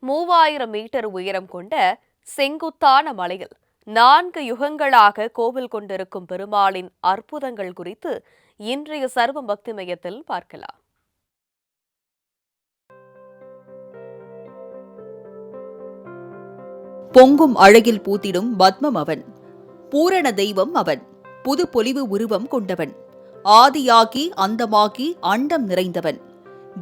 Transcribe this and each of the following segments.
3000 metre உயரம் கொண்ட செங்குத்தான மலையில் 4 யுகங்களாக கோவில் கொண்டிருக்கும் பெருமாளின் அற்புதங்கள் குறித்து இன்றைய சர்வ பக்தி மையத்தில் பார்க்கலாம். பொங்கும் அழகில் பூத்திடும் பத்மம் அவன், பூரண தெய்வம் அவன், புது பொலிவு உருவம் கொண்டவன், ஆதியாகி அந்தமாகி அண்டம் நிறைந்தவன்,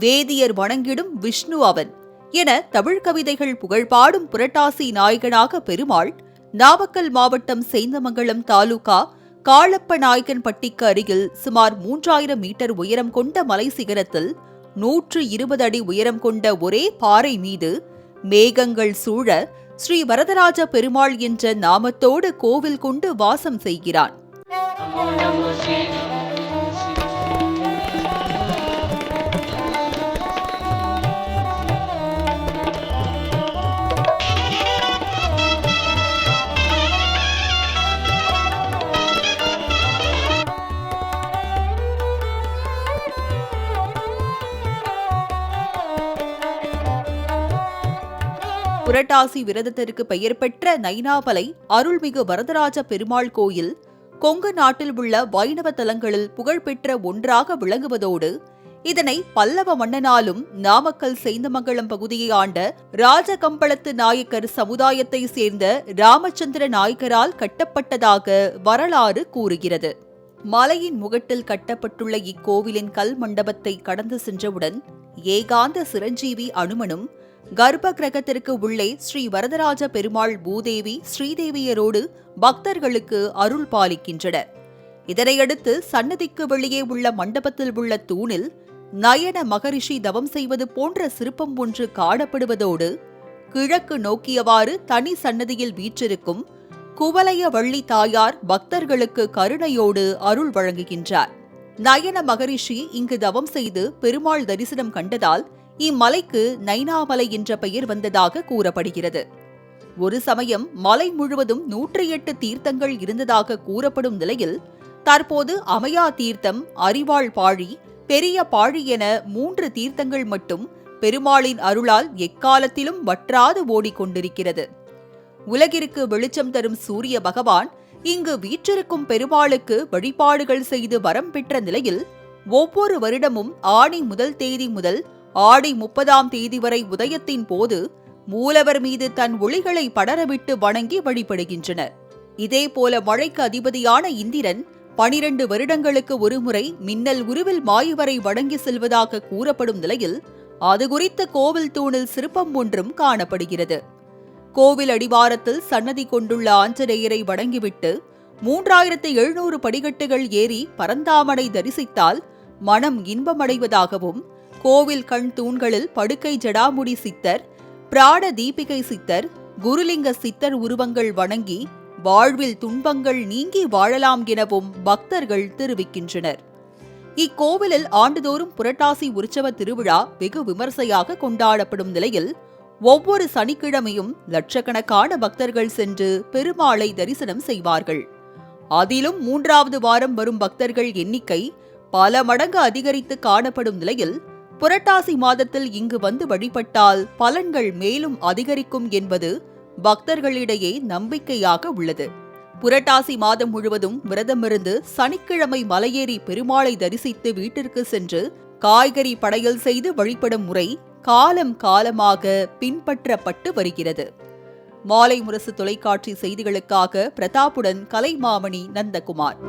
வேதியர் வணங்கிடும் விஷ்ணு அவன் என தமிழ் கவிதைகள் புகழ்பாடும் புரட்டாசி நாயகனாக பெருமாள் நாமக்கல் மாவட்டம் சேந்தமங்கலம் தாலுகா காளப்ப நாயக்கன்பட்டிக்கு அருகில் சுமார் 3000 மீட்டர் உயரம் கொண்ட மலை சிகரத்தில் 120 அடி உயரம் கொண்ட ஒரே பாறை மீது மேகங்கள் சூழ ஸ்ரீ வரதராஜ பெருமாள் என்ற நாமத்தோடு கோவில் கொண்டு வாசம் செய்கிறான். புரட்டாசி விரதத்திற்கு பெயர் பெற்ற நைனாபலை அருள்மிகு வரதராஜ பெருமாள் கோயில் கொங்கு நாட்டில் உள்ள வைணவ தலங்களில் புகழ்பெற்ற ஒன்றாக விளங்குவதோடு இதனை பல்லவ மன்னனாலும் நாமக்கல் சேந்தமங்கலம் பகுதியை ஆண்ட ராஜகம்பளத்து நாயக்கர் சமுதாயத்தை சேர்ந்த ராமச்சந்திர நாயக்கரால் கட்டப்பட்டதாக வரலாறு கூறுகிறது. மலையின் முகட்டில் கட்டப்பட்டுள்ள இக்கோவிலின் கல் மண்டபத்தை கடந்து சென்றவுடன் ஏகாந்த சிரஞ்சீவி அனுமனும் கர்ப்ப கிரகத்திற்கு உள்ளே ஸ்ரீ வரதராஜ பெருமாள் பூதேவி ஸ்ரீதேவியரோடு பக்தர்களுக்கு அருள் பாலிக்கின்றனர். இதனையடுத்து சன்னதிக்கு வெளியே உள்ள மண்டபத்தில் உள்ள தூணில் நயன மகரிஷி தவம் செய்வது போன்ற சிற்பம் ஒன்று காணப்படுவதோடு கிழக்கு நோக்கியவாறு தனி சன்னதியில் வீற்றிருக்கும் குவலய வள்ளி தாயார் பக்தர்களுக்கு கருணையோடு அருள் வழங்குகின்றார். நயன மகரிஷி இங்கு தவம் செய்து பெருமாள் தரிசனம் கண்டதால் இம்மலைக்கு நைனாமலை என்ற பெயர் வந்ததாக கூறப்படுகிறது. ஒரு சமயம் மலை முழுவதும் 108 தீர்த்தங்கள் இருந்ததாக கூறப்படும் நிலையில் தற்போது அமயா தீர்த்தம், அரிவாள் பாழி, பெரிய பாழி என 3 தீர்த்தங்கள் மட்டும் பெருமாளின் அருளால் எக்காலத்திலும் வற்றாது ஓடிக்கொண்டிருக்கிறது. உலகிற்கு வெளிச்சம் தரும் சூரிய பகவான் இங்கு வீற்றிருக்கும் பெருமாளுக்கு வழிபாடுகள் செய்து வரம் பெற்ற நிலையில் ஒவ்வொரு வருடமும் ஆணி முதல் தேதி முதல் ஆடி 30ஆம் தேதி வரை உதயத்தின் போது மூலவர் மீது தன் ஒளிகளை படரவிட்டு வணங்கி வழிபடுகின்றனர். இதேபோல மழைக்கு அதிபதியான இந்திரன் 12 வருடங்களுக்கு ஒருமுறை மின்னல் உருவில் மாயவரை வணங்கி செல்வதாக கூறப்படும் நிலையில் அது குறித்த கோவில் தூணில் சிற்பம் ஒன்றும் காணப்படுகிறது. கோவில் அடிவாரத்தில் சன்னதி கொண்டுள்ள ஆஞ்சநேயரை வணங்கிவிட்டு 3700 படிக்கட்டுகள் ஏறி பரந்தாமனை தரிசித்தால் மனம் இன்பமடைவதாகவும் கோவில் கண் தூண்களில் படுக்கை ஜடாமுடி சித்தர், பிராண தீபிகை சித்தர், குருலிங்க சித்தர் உருவங்கள் வணங்கி வாழ்வில் துன்பங்கள் நீங்கி வாழலாம் எனவும் பக்தர்கள் தெரிவிக்கின்றனர். இக்கோவிலில் ஆண்டுதோறும் புரட்டாசி உற்சவ திருவிழா வெகு விமர்சையாக கொண்டாடப்படும் நிலையில் ஒவ்வொரு சனிக்கிழமையும் லட்சக்கணக்கான பக்தர்கள் சென்று பெருமாளை தரிசனம் செய்வார்கள். அதிலும் 3வது வாரம் வரும் பக்தர்கள் எண்ணிக்கை பல மடங்கு அதிகரித்து காணப்படும் நிலையில் புரட்டாசி மாதத்தில் இங்கு வந்து வழிபட்டால் பலன்கள் மேலும் அதிகரிக்கும் என்பது பக்தர்களிடையே நம்பிக்கையாக உள்ளது. புரட்டாசி மாதம் முழுவதும் விரதமிருந்து சனிக்கிழமை மலையேறி பெருமாளை தரிசித்து வீட்டிற்கு சென்று காய்கறி படையல் செய்து வழிபடும் முறை காலம் காலமாக பின்பற்றப்பட்டு வருகிறது. மாலை முரசு தொலைக்காட்சி செய்திகளுக்காக பிரதாப்புடன் கலைமாமணி நந்தகுமார்.